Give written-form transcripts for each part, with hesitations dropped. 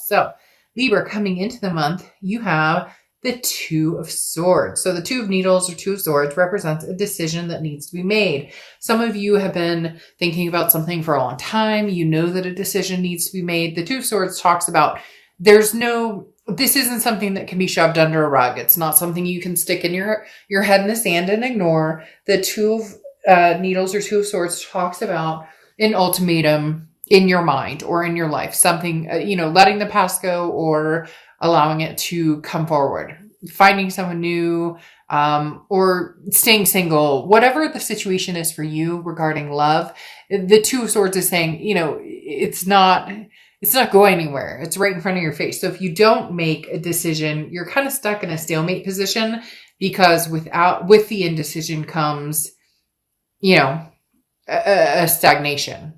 So Libra, coming into the month, you have the Two of Swords. So the Two of Needles or Two of Swords represents a decision that needs to be made. Some of you have been thinking about something for a long time. You know that a decision needs to be made. The Two of Swords talks about this isn't something that can be shoved under a rug. It's not something you can stick in your head in the sand and ignore. The Two of Needles or Two of Swords talks about an ultimatum in your mind or in your life, something, letting the past go or allowing it to come forward, finding someone new, or staying single, whatever the situation is for you regarding love. The Two of Swords is saying, it's not going anywhere. It's right in front of your face. So if you don't make a decision, you're kind of stuck in a stalemate position, because with the indecision comes, a stagnation.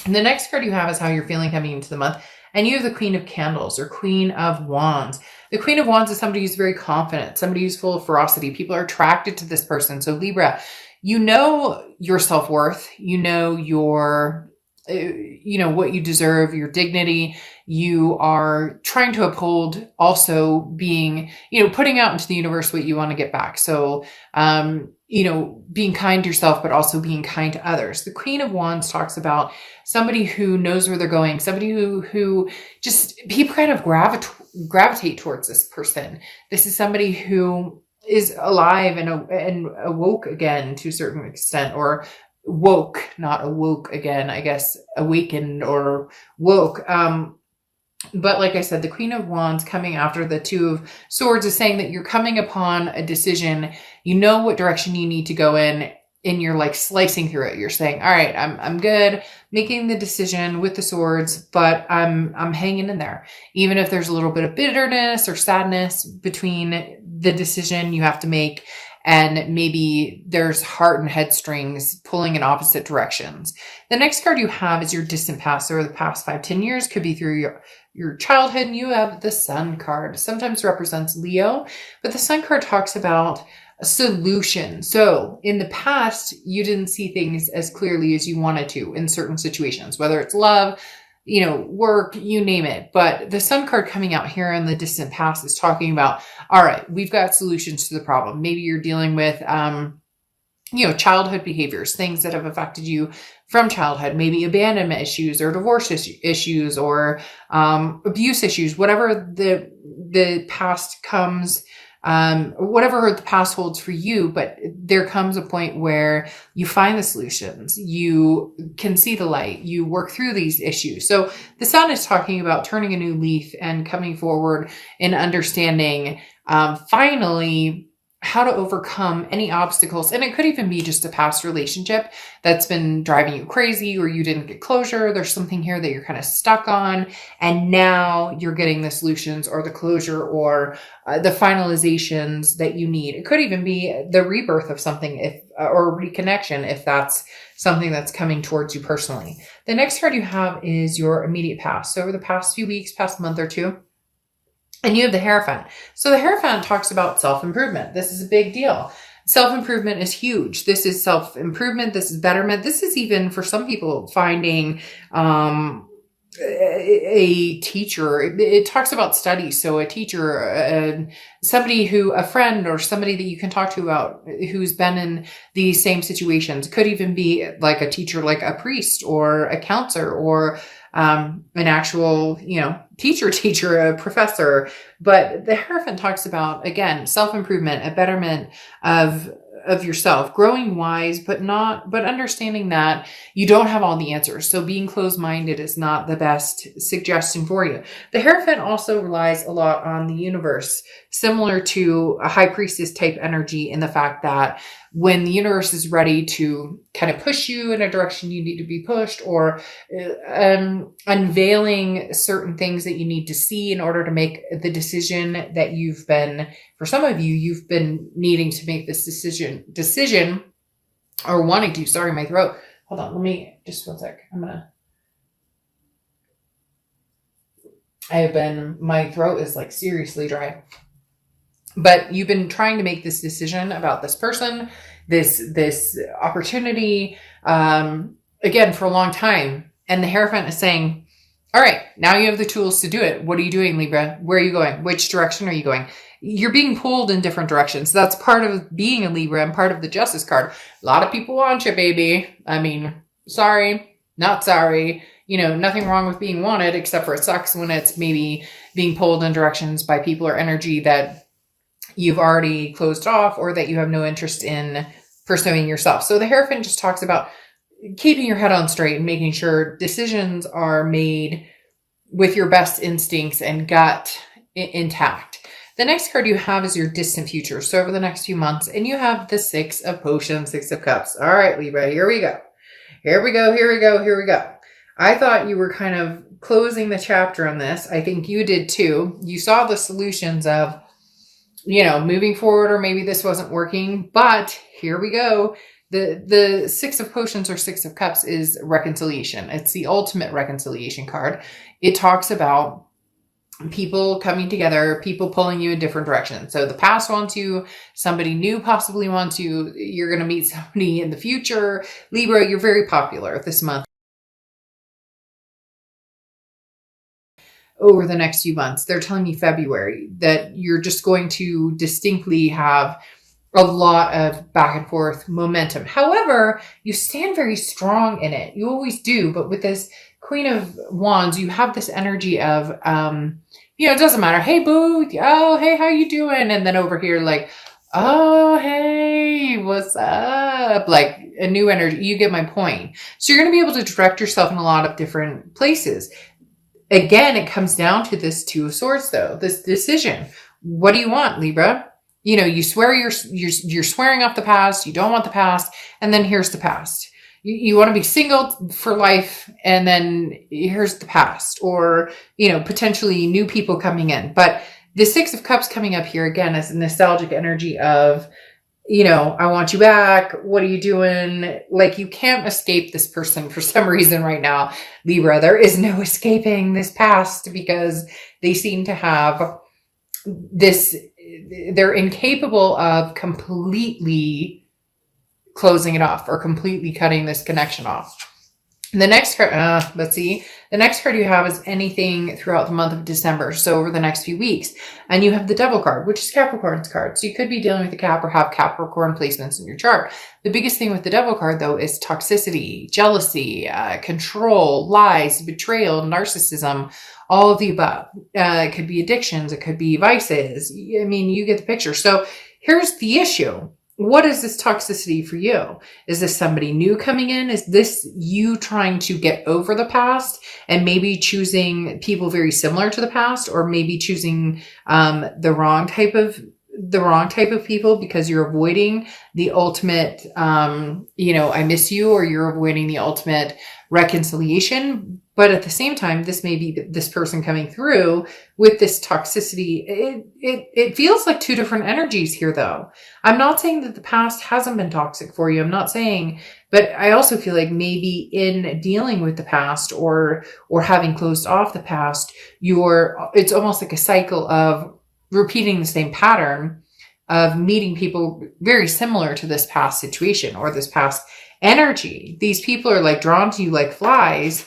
And the next card you have is how you're feeling coming into the month. And you have the Queen of Candles or Queen of Wands. The Queen of Wands is somebody who's very confident, somebody who's full of ferocity. People are attracted to this person. So Libra, you know your self-worth, you know what you deserve, your dignity. You are trying to uphold also being, putting out into the universe what you want to get back. So, being kind to yourself, but also being kind to others. The Queen of Wands talks about somebody who knows where they're going, somebody who just, people kind of gravitate towards this person. This is somebody who is alive and awoke again to a certain extent, or woke, not awoke again, I guess, awakened or woke. But like I said, the Queen of Wands coming after the Two of Swords is saying that you're coming upon a decision. You know what direction you need to go in, and you're like slicing through it. You're saying, all right, I'm good making the decision with the swords, but I'm hanging in there. Even if there's a little bit of bitterness or sadness between the decision you have to make, and maybe there's heart and head strings pulling in opposite directions. The next card you have is your distant past, or the past 5-10 years. Could be through your childhood, and you have the Sun card. Sometimes represents Leo, but the Sun card talks about a solution. So in the past, you didn't see things as clearly as you wanted to in certain situations, whether it's love, work, you name it. But the Sun card coming out here in the distant past is talking about, all right, we've got solutions to the problem. Maybe you're dealing with, childhood behaviors, things that have affected you from childhood, maybe abandonment issues or divorce issues or abuse issues, whatever the past comes, whatever the past holds for you. But there comes a point where you find the solutions, you can see the light, you work through these issues. So the Sun is talking about turning a new leaf and coming forward and understanding, finally, how to overcome any obstacles. And it could even be just a past relationship that's been driving you crazy, or you didn't get closure. There's something here that you're kind of stuck on, and now you're getting the solutions or the closure or the finalizations that you need. It could even be the rebirth of something, or reconnection, if that's something that's coming towards you personally. The next card you have is your immediate past. So over the past few weeks, past month or two, and you have the Hierophant. So the Hierophant talks about self-improvement. This is a big deal. Self-improvement is huge. This is self-improvement. This is betterment. This is even for some people finding a teacher. It talks about studies. So a teacher, a friend or somebody that you can talk to about who's been in these same situations. Could even be like a teacher, like a priest or a counselor or an actual, teacher, a professor. But the Hierophant talks about, again, self-improvement, a betterment of yourself, growing wise, but understanding that you don't have all the answers. So being closed-minded is not the best suggestion for you. The Hierophant also relies a lot on the universe, similar to a high priestess type energy, in the fact that when the universe is ready to kind of push you in a direction you need to be pushed, or unveiling certain things that you need to see in order to make the decision that for some of you, you've been needing to make this decision or wanting to. Sorry, my throat. Hold on. Let me just 1 sec. My throat is like seriously dry. But you've been trying to make this decision about this person, this opportunity, again, for a long time. And the Hierophant is saying, All right, now you have the tools to do it. What are you doing, Libra? Where are you going? Which direction are you going? You're being pulled in different directions. That's part of being a Libra and part of the Justice card. A lot of people want you, baby. I mean, sorry, not sorry. Nothing wrong with being wanted, except for it sucks when it's maybe being pulled in directions by people or energy that you've already closed off or that you have no interest in pursuing yourself. So the Hierophant just talks about keeping your head on straight and making sure decisions are made with your best instincts and gut intact. The next card you have is your distant future. So over the next few months, and you have the Six of Potions, Six of Cups. All right, Libra, here we go. Here we go, here we go, here we go. I thought you were kind of closing the chapter on this. I think you did too. You saw the solutions of, moving forward, or maybe this wasn't working, but here we go. The Six of Potions or Six of Cups is reconciliation. It's the ultimate reconciliation card. It talks about people coming together, people pulling you in different directions. So the past wants you, somebody new possibly wants you, you're going to meet somebody in the future. Libra, you're very popular this month. Over the next few months, they're telling me February, that you're just going to distinctly have a lot of back and forth momentum. However, you stand very strong in it. You always do. But with this Queen of Wands, you have this energy of, it doesn't matter. Hey, boo. Oh, hey, how you doing? And then over here, like, oh, hey, what's up? Like a new energy. You get my point. So you're going to be able to direct yourself in a lot of different places. Again, it comes down to this Two of Swords, though, this decision. What do you want, Libra? You swear you're swearing off the past. You don't want the past. And then here's the past. You want to be single for life. And then here's the past, or, potentially new people coming in. But the Six of Cups coming up here again is a nostalgic energy of, I want you back. What are you doing? Like, you can't escape this person for some reason right now, Libra. There is no escaping this past because they seem to have this, they're incapable of completely closing it off or completely cutting this connection off. The next card, let's see. The next card you have is anything throughout the month of December. So over the next few weeks. And you have the Devil card, which is Capricorn's card. So you could be dealing with a Cap or have Capricorn placements in your chart. The biggest thing with the Devil card, though, is toxicity, jealousy, control, lies, betrayal, narcissism, all of the above. It could be addictions. It could be vices. I mean, you get the picture. So here's the issue. What is this toxicity for you? Is this somebody new coming in? Is this you trying to get over the past and maybe choosing people very similar to the past, or maybe choosing the wrong type of people because you're avoiding the ultimate, I miss you, or you're avoiding the ultimate reconciliation? But at the same time, this may be this person coming through with this toxicity. It feels like two different energies here, though. I'm not saying that the past hasn't been toxic for you. I'm not saying, but I also feel like maybe in dealing with the past or having closed off the past, it's almost like a cycle of repeating the same pattern of meeting people very similar to this past situation or this past energy. These people are like drawn to you like flies.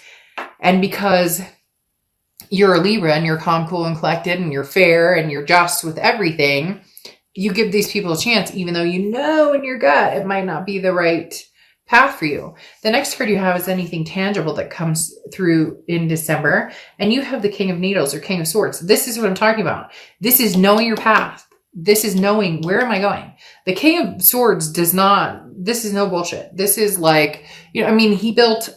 And because you're a Libra and you're calm, cool, and collected, and you're fair and you're just with everything, you give these people a chance, even though you know in your gut it might not be the right path for you. The next card you have is anything tangible that comes through in December. And you have the King of Needles or King of Swords. This is what I'm talking about. This is knowing your path. This is knowing, where am I going? The King of Swords this is no bullshit. This is like, he built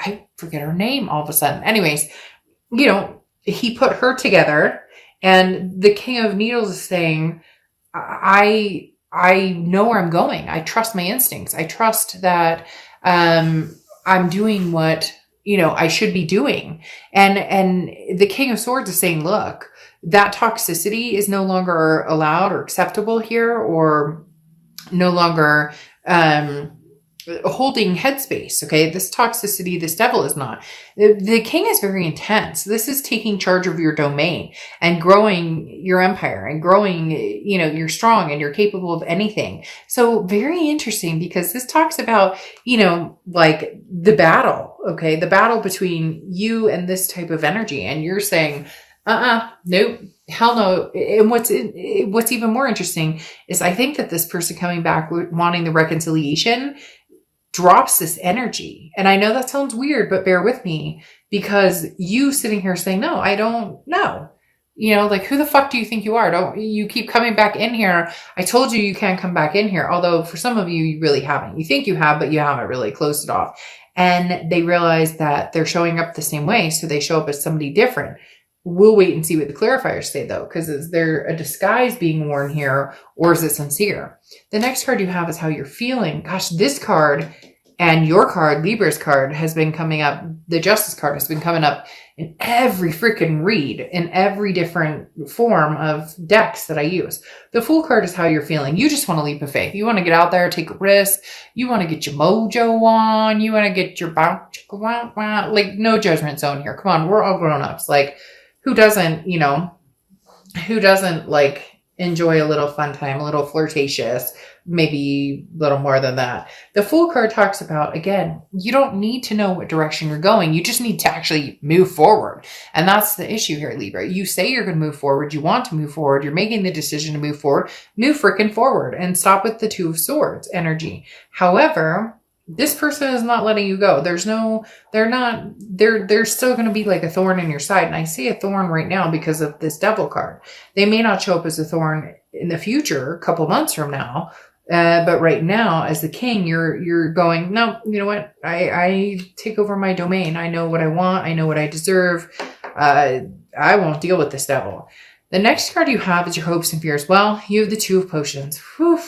I forget her name all of a sudden. Anyways, he put her together, and the King of Needles is saying, I know where I'm going. I trust my instincts. I trust that I'm doing what, I should be doing. And the King of Swords is saying, look, that toxicity is no longer allowed or acceptable here, or no longer, holding headspace. Okay. This toxicity, this devil is not. The king is very intense. This is taking charge of your domain and growing your empire and growing, you're strong and you're capable of anything. So very interesting, because this talks about, like the battle. Okay. The battle between you and this type of energy. And you're saying, nope, hell no. And what's even more interesting is I think that this person coming back wanting the reconciliation drops this energy. And I know that sounds weird, but bear with me, because you sitting here saying, no, I don't know. Like, who the fuck do you think you are? Don't you keep coming back in here? I told you can't come back in here. Although for some of you, you really haven't. You think you have, but you haven't really closed it off. And they realize that they're showing up the same way. So they show up as somebody different. We'll wait and see what the clarifiers say, though, because is there a disguise being worn here, or is it sincere? The next card you have is how you're feeling. Gosh, this card and your card, Libra's card, has been coming up. The Justice card has been coming up in every freaking read, in every different form of decks that I use. The Fool card is how you're feeling. You just want to leap of faith. You want to get out there, take a risk. You want to get your mojo on. You want to get your bounce. Like, no judgment zone here. Come on, we're all grown-ups. Like, who doesn't like enjoy a little fun time, a little flirtatious, maybe a little more than that. The Fool card talks about, again, you don't need to know what direction you're going. You just need to actually move forward. And that's the issue here, Libra. You say you're going to move forward. You want to move forward. You're making the decision to move forward. Move freaking forward and stop with the Two of Swords energy. However, this person is not letting you go. There's still going to be like a thorn in your side. And I see a thorn right now because of this Devil card. They may not show up as a thorn in the future, a couple months from now. But right now, as the king, you're going, no, you know what? I take over my domain. I know what I want. I know what I deserve. I won't deal with this devil. The next card you have is your hopes and fears. Well, you have the Two of Potions. Whew.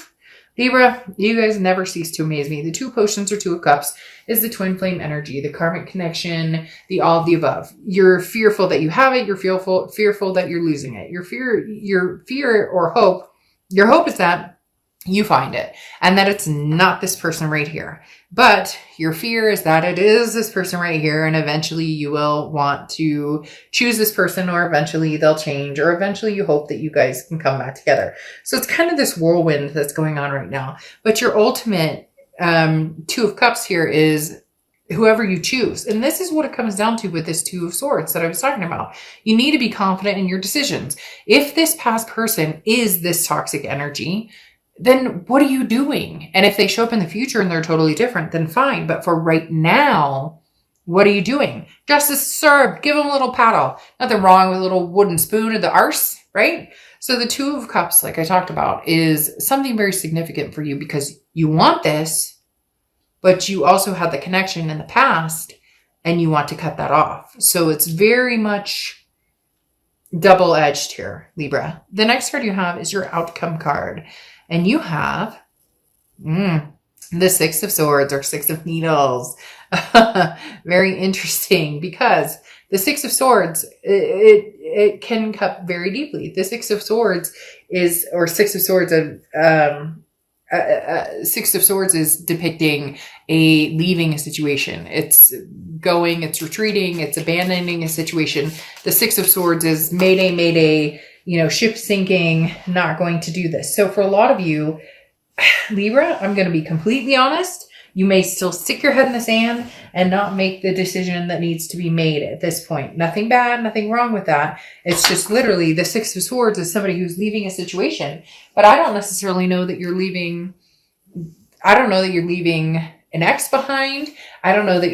Libra, you guys never cease to amaze me. The Two of Potions or Two of Cups is the twin flame energy, the karmic connection, the all of the above. You're fearful that you have it. You're fearful that you're losing it. Your fear or hope, your hope is that you find it and that it's not this person right here. But your fear is that it is this person right here, and eventually you will want to choose this person, or eventually they'll change, or eventually you hope that you guys can come back together. So it's kind of this whirlwind that's going on right now. But your ultimate Two of Cups here is whoever you choose. And this is what it comes down to with this Two of Swords that I was talking about. You need to be confident in your decisions. If this past person is this toxic energy, then what are you doing? And if they show up in the future and they're totally different, then fine. But for right now, what are you doing? Justice served. Give them a little paddle. Nothing wrong with a little wooden spoon in the arse, right? So the Two of Cups, like I talked about, is something very significant for you because you want this, but you also had the connection in the past and you want to cut that off. So it's very much double-edged here, Libra. The next card you have is your outcome card. And you have the Six of Swords or Six of Needles. Very interesting, because the Six of Swords, it can cut very deeply. The Six of Swords is, or Six of Swords of, Six of Swords is depicting leaving a situation. It's going, it's retreating, it's abandoning a situation. The Six of Swords is mayday, mayday, ship sinking, not going to do this. So for a lot of you, Libra, I'm going to be completely honest. You may still stick your head in the sand and not make the decision that needs to be made at this point. Nothing bad, nothing wrong with that. It's just literally the Six of Swords is somebody who's leaving a situation. But I don't necessarily know that you're leaving. I don't know that you're leaving an ex behind. I don't know that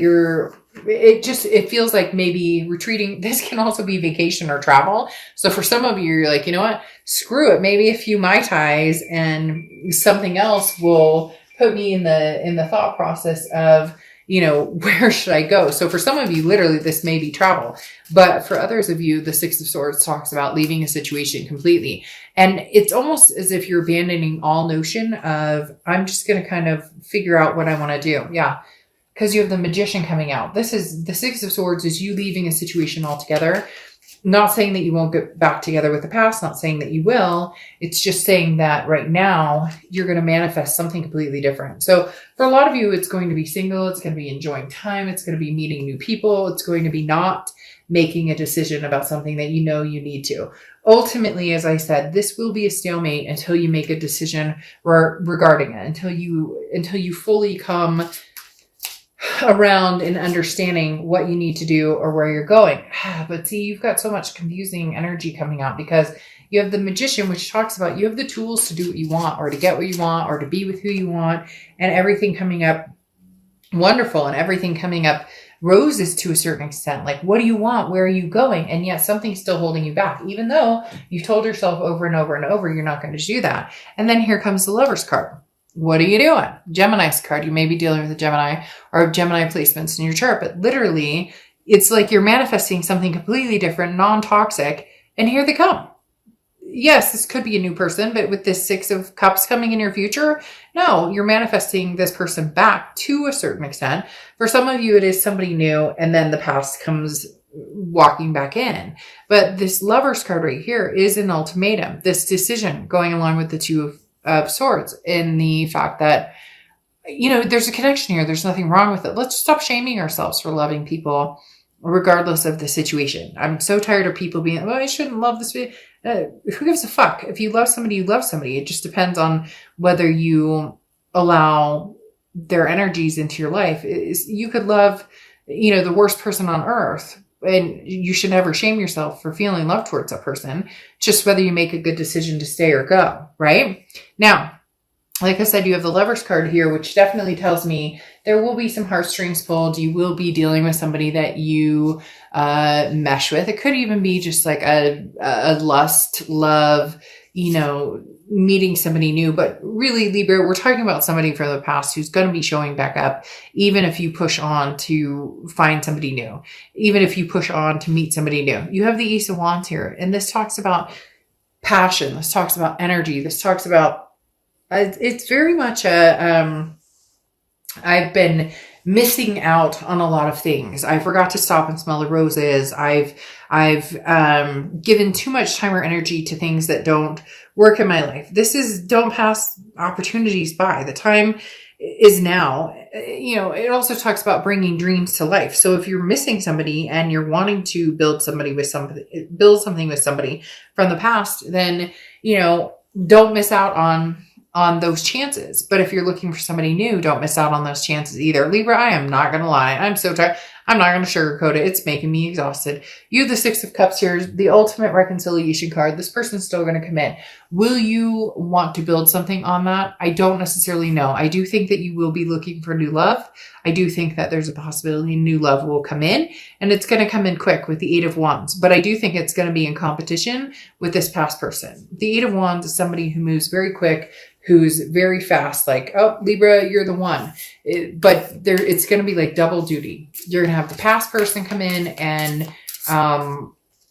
it feels like maybe retreating. This can also be vacation or travel. So for some of you, you're like, you know what? Screw it. Maybe a few Mai Tais and something else will put me in the thought process of, where should I go? So for some of you, literally, this may be travel. But for others of you, the Six of Swords talks about leaving a situation completely. And it's almost as if you're abandoning all notion of, I'm just going to kind of figure out what I want to do. Yeah. Because you have the Magician coming out. This is the Six of Swords is you leaving a situation altogether. Not saying that you won't get back together with the past, not saying that you will. It's just saying that right now you're going to manifest something completely different. So for a lot of you, it's going to be single. It's going to be enjoying time. It's going to be meeting new people. It's going to be not making a decision about something that you know you need to. Ultimately, as I said, this will be a stalemate until you make a decision regarding it, until you fully come around and understanding what you need to do or where you're going. But see, you've got so much confusing energy coming out because you have the Magician, which talks about you have the tools to do what you want or to get what you want or to be with who you want, and everything coming up wonderful and everything coming up roses to a certain extent. Like, what do you want? Where are you going? And yet something's still holding you back, even though you've told yourself over and over and over you're not going to do that. And then here comes the Lover's card. What are you doing? Gemini's card. You may be dealing with a Gemini or Gemini placements in your chart, but literally it's like you're manifesting something completely different, non-toxic, and here they come. Yes, this could be a new person, but with this Six of Cups coming in your future, no, you're manifesting this person back to a certain extent. For some of you, it is somebody new, and then the past comes walking back in. But this Lover's card right here is an ultimatum, this decision going along with the Two of Swords, in the fact that, you know, there's a connection here. There's nothing wrong with it. Let's stop shaming ourselves for loving people regardless of the situation. I'm so tired of people being, well, I shouldn't love this. Who gives a fuck? If you love somebody, you love somebody. It just depends on whether you allow their energies into your life. You could love, you know, the worst person on earth, and you should never shame yourself for feeling love towards that person. Just whether you make a good decision to stay or go, right? Now, like I said, you have the Lover's card here, which definitely tells me there will be some heartstrings pulled. You will be dealing with somebody that you mesh with. It could even be just like a lust, love, you know, meeting somebody new. But really, Libra, we're talking about somebody from the past who's going to be showing back up, even if you push on to find somebody new, even if you push on to meet somebody new. You have the Ace of Wands here, and this talks about passion. This talks about energy. This talks about it's very much I've been missing out on a lot of things. I forgot to stop and smell the roses. I've given too much time or energy to things that don't work in my life. Don't pass opportunities by. The time is now. You know, it also talks about bringing dreams to life. So if you're missing somebody and you're wanting to build something with somebody from the past, then, you know, don't miss out on those chances. But if you're looking for somebody new, don't miss out on those chances either. Libra, I am not going to lie. I'm so tired. I'm not going to sugarcoat it. It's making me exhausted. You have the Six of Cups here, the ultimate reconciliation card. This person's still going to come in. Will you want to build something on that? I don't necessarily know. I do think that you will be looking for new love. I do think that there's a possibility new love will come in, and it's going to come in quick with the Eight of Wands. But I do think it's going to be in competition with this past person. The Eight of Wands is somebody who moves very quick, who's very fast, like, oh, Libra, you're the one. But it's going to be like double duty. You're going to have the past person come in, and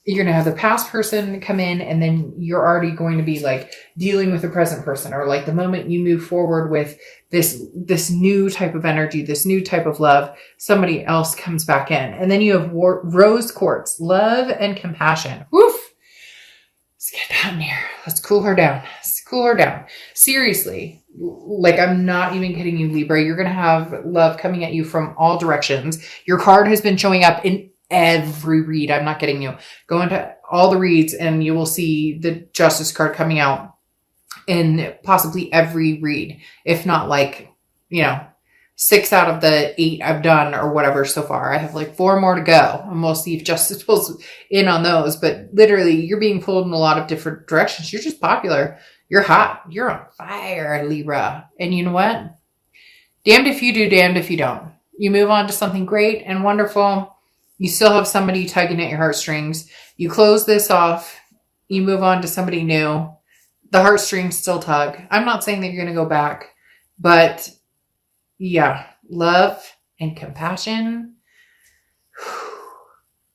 you're going to have the past person come in, and then you're already going to be like dealing with the present person, or like the moment you move forward with this new type of energy, this new type of love, somebody else comes back in. And then you have rose quartz, love and compassion. Woof. Let's get down here. Let's cool her down. Seriously, like, I'm not even kidding you, Libra. You're going to have love coming at you from all directions. Your card has been showing up in every read. I'm not kidding you. Go into all the reads and you will see the Justice card coming out in possibly every read, if not like, you know, 6 out of the 8 I've done or whatever so far. I have like 4 more to go, and we'll see if Justice pulls in on those. But literally, you're being pulled in a lot of different directions. You're just popular. You're hot. You're on fire, Libra. And you know what? Damned if you do, damned if you don't. You move on to something great and wonderful. You still have somebody tugging at your heartstrings. You close this off. You move on to somebody new. The heartstrings still tug. I'm not saying that you're going to go back, but yeah, love and compassion.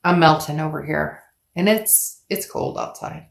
I'm melting over here, and it's cold outside.